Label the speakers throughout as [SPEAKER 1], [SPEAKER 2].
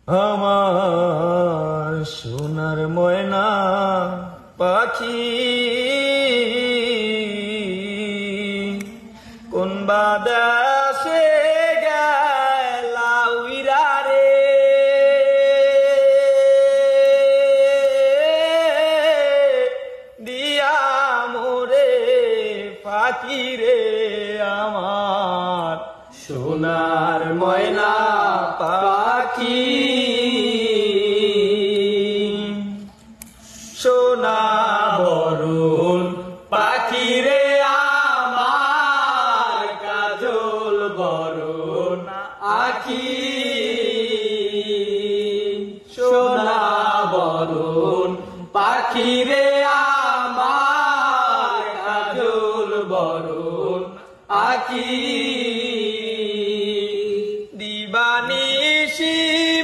[SPEAKER 1] আমার সোনার ময়না পাখি কোন বাদাসে গেলা উইরা রে দিয়া মোরে পাখি রে আমার সোনার ময়না পাখি সোনা বরুণ পাখি রে আমার কাজল বরুণ আখি সোনা বরুণ পাখি রে আমার কাজল বরুণ আখি দিবানিশি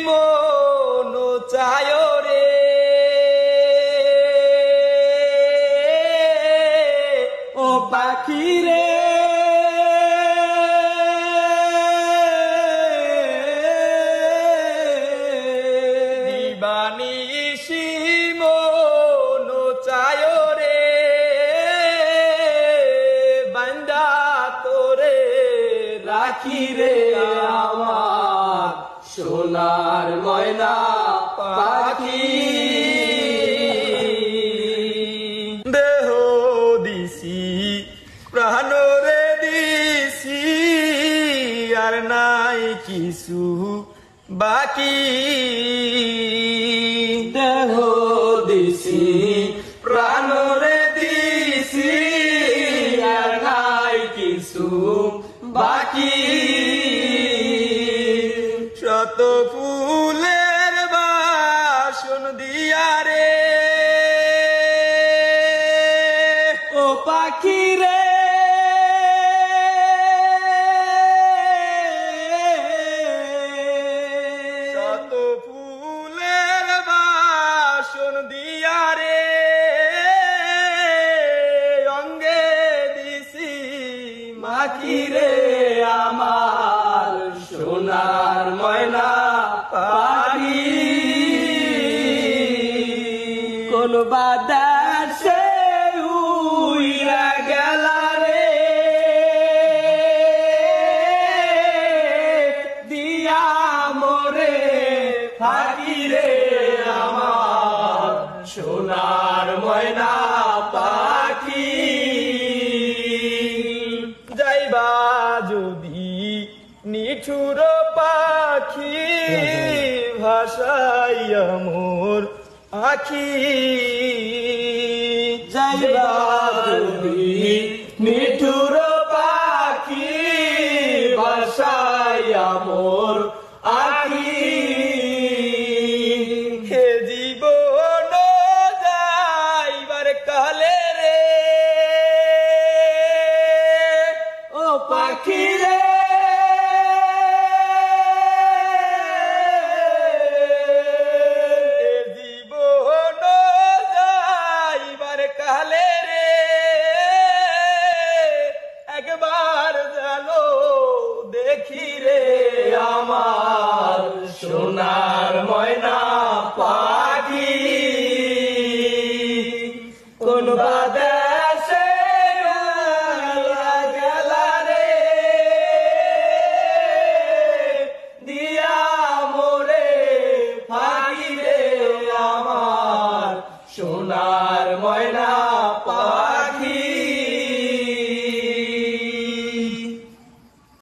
[SPEAKER 1] মন চায় রে ও পাখি রে দিবানিশি মন চায় রে বান্দা তোরে রাখি রে আমার সোনার ময়না পাখি দেহ দিছি প্রাণ রে দিছি আর নাই কিছু বাকি দেহ দিছি প্রাণ রে দিছি আর নাই কিছু বাকি শত ফুলের বাসন দিয়া রে ও পাখি রে শত ফুলের বাসন দিয়া রে অঙ্গে দিছি মাখি রে আমার সোনার ময়না পাখি কোন বাদাসে উইরা গেলা রে দিয়া মোরে পাখি রে আমার সোনার ময়না পাখি যাইবা যদি নিঠুর পাখি ভাষাইয়া মোর আখি যাইবা যদি নিঠুর পাখি ভাষাইয়া মোর আখি হে জীবন যাইবার কালে রে ও পাখি রে জীবন যাইবার কালে রে একবার জানো দেখি রে আমার সোনার ময়না পাখি কোন বাদেশে গেলা রে দিয়া মোরে পাখি রে আমার সোনার ময়না